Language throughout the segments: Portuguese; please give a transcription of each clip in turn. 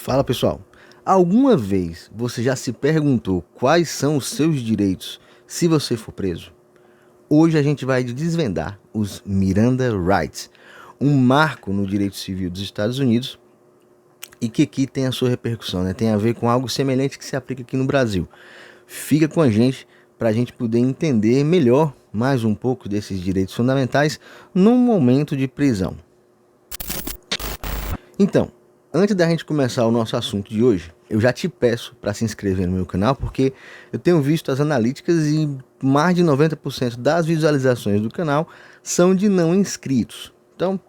Fala pessoal, alguma vez você já se perguntou quais são os seus direitos se você for preso? Hoje a gente vai desvendar os Miranda Rights, um marco no direito civil dos Estados Unidos e que aqui tem a sua repercussão, né? Tem a ver com algo semelhante que se aplica aqui no Brasil. Fica com a gente para a gente poder entender melhor mais um pouco desses direitos fundamentais num momento de prisão. Então, antes da gente começar o nosso assunto de hoje, eu já te peço para se inscrever no meu canal, porque eu tenho visto as analíticas e mais de 90% das visualizações do canal são de não inscritos. Então,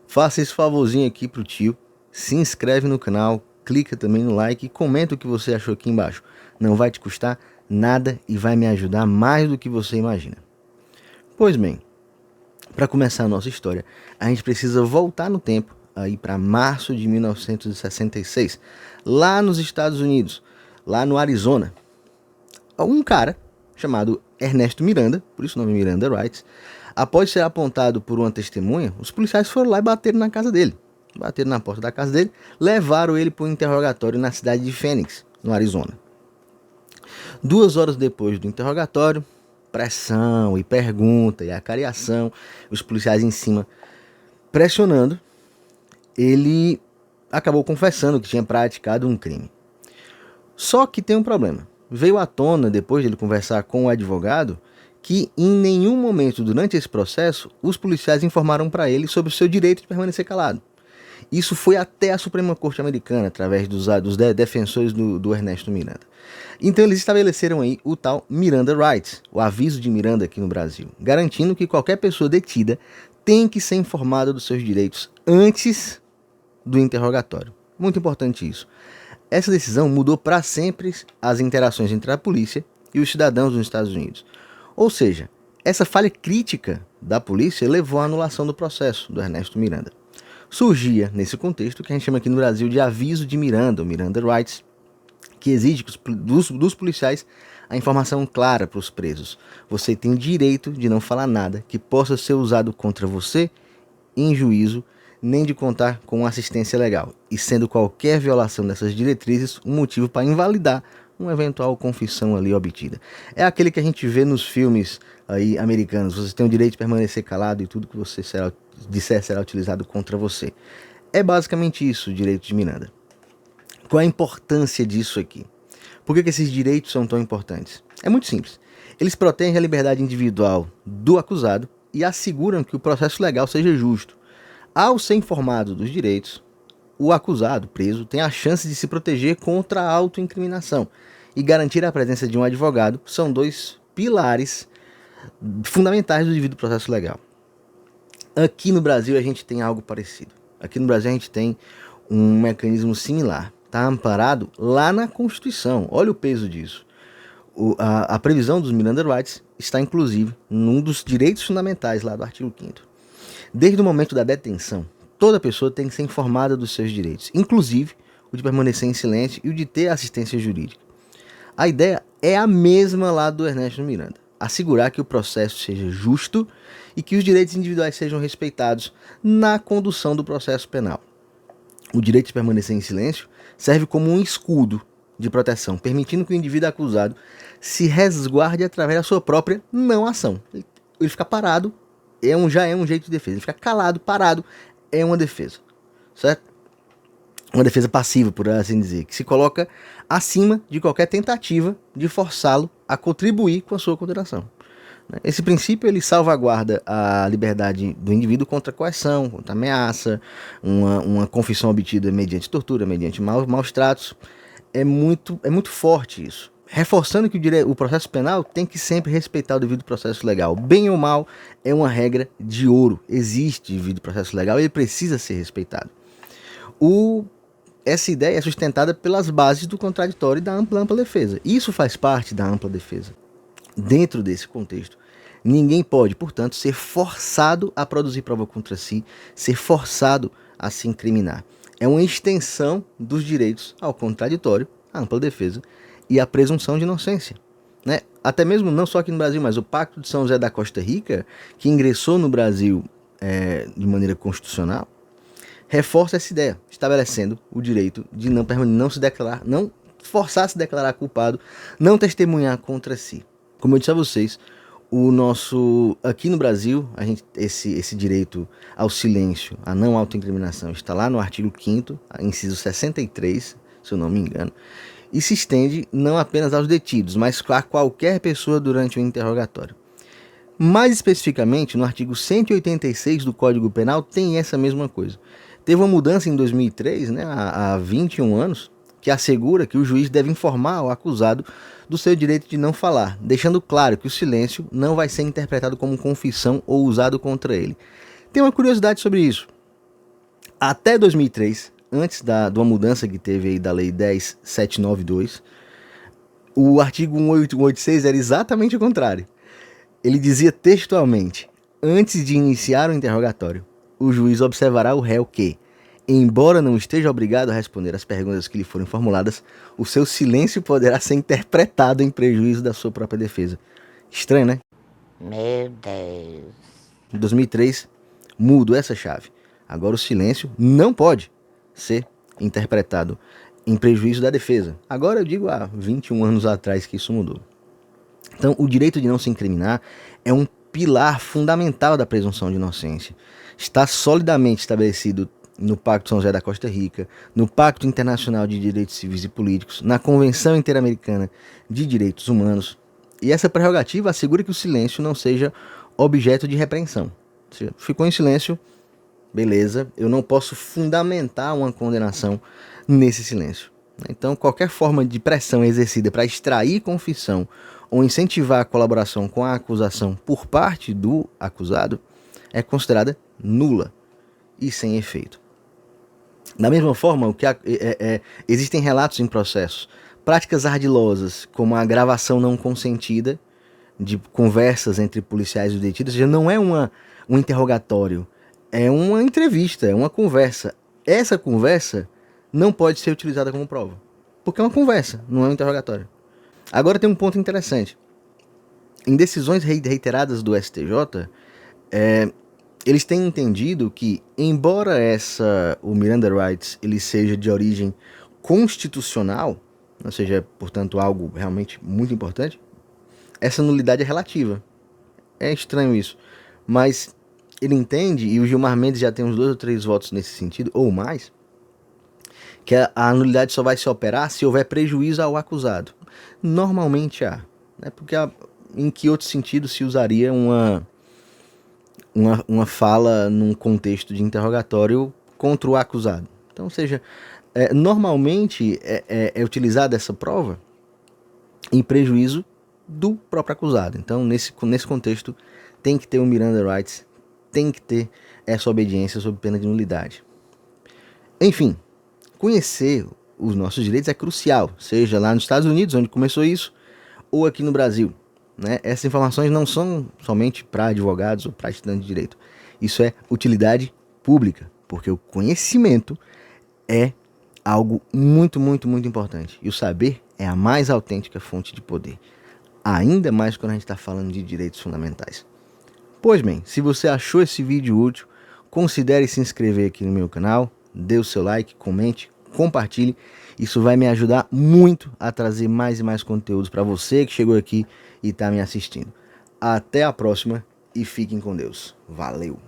faça esse favorzinho aqui pro tio, se inscreve no canal, clica também no like e comenta o que você achou aqui embaixo. Não vai te custar nada e vai me ajudar mais do que você imagina. Pois bem, para começar a nossa história, a gente precisa voltar no tempo aí para março de 1966, lá nos Estados Unidos, lá no Arizona. Um cara chamado Ernesto Miranda, por isso o nome Miranda Rights, após ser apontado por uma testemunha, os policiais foram lá e bateram na casa dele. Bateram na porta da casa dele, levaram ele para um interrogatório na cidade de Phoenix, no Arizona. 2 horas depois do interrogatório, pressão e pergunta e acariação, os policiais em cima pressionando, ele acabou confessando que tinha praticado um crime. Só que tem um problema. Veio à tona, depois de ele conversar com o advogado, que em nenhum momento durante esse processo os policiais informaram para ele sobre o seu direito de permanecer calado. Isso foi até a Suprema Corte Americana, através dos defensores do Ernesto Miranda. Então eles estabeleceram aí o tal Miranda Rights, o aviso de Miranda aqui no Brasil, garantindo que qualquer pessoa detida tem que ser informada dos seus direitos antes do interrogatório. Muito importante isso. Essa decisão mudou para sempre as interações entre a polícia e os cidadãos dos Estados Unidos. Ou seja, essa falha crítica da polícia levou à anulação do processo do Ernesto Miranda. Surgia, nesse contexto, o que a gente chama aqui no Brasil de aviso de Miranda, ou Miranda Rights, que exige dos policiais a informação clara para os presos. Você tem direito de não falar nada que possa ser usado contra você em juízo, nem de contar com assistência legal, e sendo qualquer violação dessas diretrizes um motivo para invalidar uma eventual confissão ali obtida. É aquele que a gente vê nos filmes aí americanos, você tem o direito de permanecer calado e tudo que você disser será utilizado contra você. É basicamente isso o direito de Miranda. Qual é a importância disso aqui? Por que esses direitos são tão importantes? É muito simples. Eles protegem a liberdade individual do acusado e asseguram que o processo legal seja justo. Ao ser informado dos direitos, o acusado, preso, tem a chance de se proteger contra a autoincriminação e garantir a presença de um advogado são 2 pilares fundamentais do devido processo legal. Aqui no Brasil a gente tem algo parecido. Aqui no Brasil a gente tem um mecanismo similar. Está amparado lá na Constituição. Olha o peso disso. A previsão dos Miranda Rights está inclusive num dos direitos fundamentais lá do artigo 5º. Desde o momento da detenção, toda pessoa tem que ser informada dos seus direitos, inclusive o de permanecer em silêncio e o de ter assistência jurídica. A ideia é a mesma lá do Ernesto Miranda, assegurar que o processo seja justo e que os direitos individuais sejam respeitados na condução do processo penal. O direito de permanecer em silêncio serve como um escudo de proteção, permitindo que o indivíduo acusado se resguarde através da sua própria não ação. Ele fica parado, já é um jeito de defesa. Ele fica calado, parado, é uma defesa, certo? Uma defesa passiva, por assim dizer, que se coloca acima de qualquer tentativa de forçá-lo a contribuir com a sua condenação. Esse princípio ele salvaguarda a liberdade do indivíduo contra coerção, contra ameaça, uma confissão obtida mediante tortura, mediante maus tratos. É muito forte isso. Reforçando que o processo penal tem que sempre respeitar o devido processo legal. Bem ou mal, é uma regra de ouro. Existe devido processo legal e ele precisa ser respeitado. Essa ideia é sustentada pelas bases do contraditório e da ampla defesa. Isso faz parte da ampla defesa. Dentro desse contexto, ninguém pode, portanto, ser forçado a produzir prova contra si, ser forçado a se incriminar. É uma extensão dos direitos ao contraditório, à ampla defesa e à presunção de inocência. Até mesmo, não só aqui no Brasil, mas o Pacto de São José da Costa Rica, que ingressou no Brasil de maneira constitucional, reforça essa ideia, estabelecendo o direito de não se declarar, não forçar a se declarar culpado, não testemunhar contra si. Como eu disse a vocês, aqui no Brasil, esse direito ao silêncio, à não autoincriminação, está lá no artigo 5º, inciso 63, se eu não me engano, e se estende não apenas aos detidos, mas a qualquer pessoa durante o interrogatório. Mais especificamente, no artigo 186 do Código Penal tem essa mesma coisa. Teve uma mudança em 2003, né, há 21 anos, que assegura que o juiz deve informar o acusado do seu direito de não falar, deixando claro que o silêncio não vai ser interpretado como confissão ou usado contra ele. Tem uma curiosidade sobre isso. Até 2003, antes de uma mudança que teve aí da Lei 10.792, o artigo 186 era exatamente o contrário. Ele dizia textualmente: antes de iniciar o interrogatório, o juiz observará o réu que, embora não esteja obrigado a responder às perguntas que lhe forem formuladas, o seu silêncio poderá ser interpretado em prejuízo da sua própria defesa. Estranho, né? Meu Deus. Em 2003, mudou essa chave. Agora o silêncio não pode ser interpretado em prejuízo da defesa. Agora eu digo há 21 anos atrás que isso mudou. Então, o direito de não se incriminar é um pilar fundamental da presunção de inocência. Está solidamente estabelecido no Pacto São José da Costa Rica, no Pacto Internacional de Direitos Civis e Políticos, na Convenção Interamericana de Direitos Humanos. E essa prerrogativa assegura que o silêncio não seja objeto de repreensão. Ou seja, ficou em silêncio, beleza, eu não posso fundamentar uma condenação nesse silêncio. Então, qualquer forma de pressão exercida para extrair confissão ou incentivar a colaboração com a acusação por parte do acusado é considerada nula e sem efeito. Da mesma forma, existem relatos em processos, práticas ardilosas, como a gravação não consentida de conversas entre policiais e detidos, ou seja, não é um interrogatório, é uma entrevista, é uma conversa. Essa conversa não pode ser utilizada como prova, porque é uma conversa, não é um interrogatório. Agora tem um ponto interessante. Em decisões reiteradas do STJ, eles têm entendido que, embora o Miranda Rights ele seja de origem constitucional, ou seja, portanto, algo realmente muito importante, essa nulidade é relativa. É estranho isso. Mas ele entende, e o Gilmar Mendes já tem uns 2 ou 3 votos nesse sentido, ou mais, que a nulidade só vai se operar se houver prejuízo ao acusado. Normalmente há. Né? Porque em que outro sentido se usaria uma fala num contexto de interrogatório contra o acusado? Então, ou seja, normalmente é utilizada essa prova em prejuízo do próprio acusado. Então, nesse contexto, tem que ter o Miranda Rights, tem que ter essa obediência sob pena de nulidade. Enfim, conhecer os nossos direitos é crucial, seja lá nos Estados Unidos, onde começou isso, ou aqui no Brasil. Né? Essas informações não são somente para advogados ou para estudantes de direito. Isso é utilidade pública, porque o conhecimento é algo muito, muito, muito importante. E o saber é a mais autêntica fonte de poder. Ainda mais quando a gente está falando de direitos fundamentais. Pois bem, se você achou esse vídeo útil, considere se inscrever aqui no meu canal, dê o seu like, comente, compartilhe. Isso vai me ajudar muito a trazer mais e mais conteúdos para você que chegou aqui e está me assistindo. Até a próxima e fiquem com Deus. Valeu!